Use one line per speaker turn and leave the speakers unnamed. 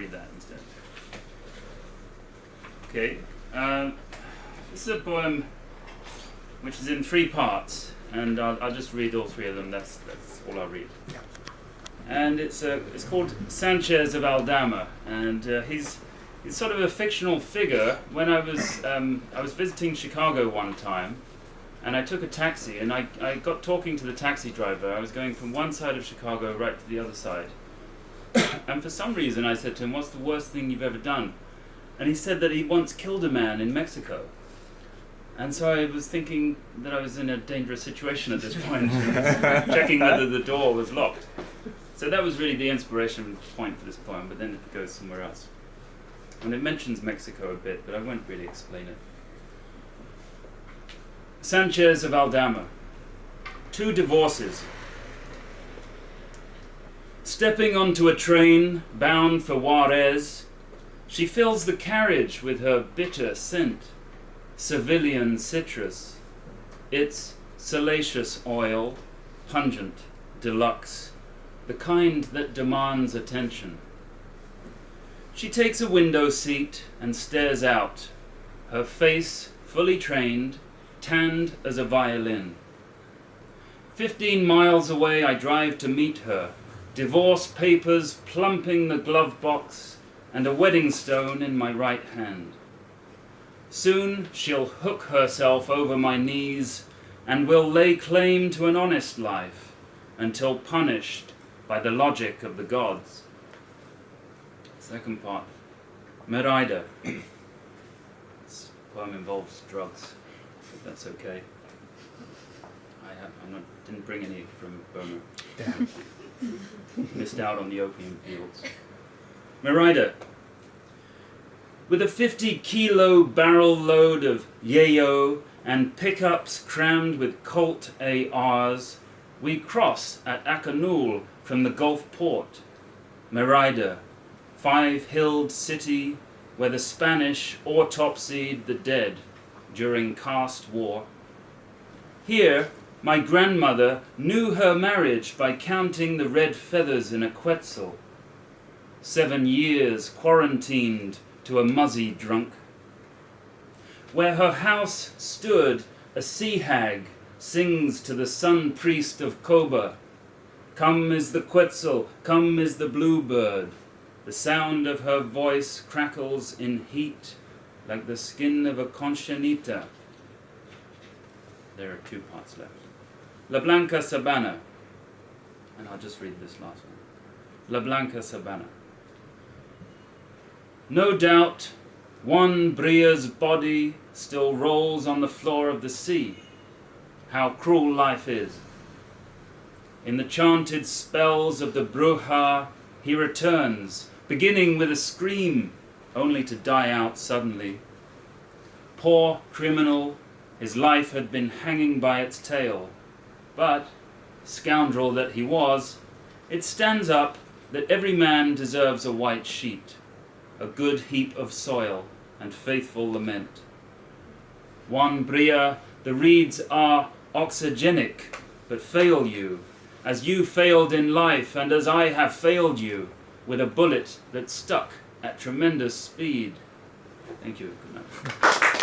read that instead. Okay. This is a poem which is in 3 parts, and I'll just read all 3 of them. That's all I'll read.
Yeah.
And it's called Sanchez of Aldama, and he's sort of a fictional figure. When I was visiting Chicago one time, and I took a taxi, and I got talking to the taxi driver. I was going from one side of Chicago right to the other side, and for some reason I said to him, "What's the worst thing you've ever done?" And he said that he once killed a man in Mexico. And so I was thinking that I was in a dangerous situation at this point, checking whether the door was locked. So that was really the inspiration point for this poem, but then it goes somewhere else. And it mentions Mexico a bit, but I won't really explain it. Sanchez of Aldama. 2 divorces. Stepping onto a train bound for Juarez, she fills the carriage with her bitter scent, civilian citrus, its salacious oil, pungent, deluxe, the kind that demands attention. She takes a window seat and stares out, her face fully trained, tanned as a violin. 15 miles away I drive to meet her, divorce papers plumping the glove box and a wedding stone in my right hand. Soon she'll hook herself over my knees and will lay claim to an honest life until punished by the logic of the gods. Second part, Merida. This poem involves drugs, but that's okay. Didn't bring any from Burma.
Damn.
Missed out on the opium fields. Merida. With a 50-kilo barrel load of yayo and pickups crammed with Colt ARs, we cross at Akanul from the Gulf Port. Merida, 5-hilled city where the Spanish autopsied the dead during caste war. Here, my grandmother knew her marriage by counting the red feathers in a quetzal. 7 years quarantined to a muzzy drunk. Where her house stood, a sea hag sings to the sun priest of Koba. Come is the quetzal, come is the bluebird. The sound of her voice crackles in heat like the skin of a conchinita. There are 2 parts left. La Blanca Sabana. And I'll just read this last one. La Blanca Sabana. No doubt, one Bria's body still rolls on the floor of the sea. How cruel life is. In the chanted spells of the Bruja, he returns, beginning with a scream, only to die out suddenly. Poor criminal, his life had been hanging by its tail. But, scoundrel that he was, it stands up that every man deserves a white sheet, a good heap of soil and faithful lament. One Bria, the reeds are oxygenic, but fail you, as you failed in life and as I have failed you, with a bullet that stuck at tremendous speed. Thank you. Good night.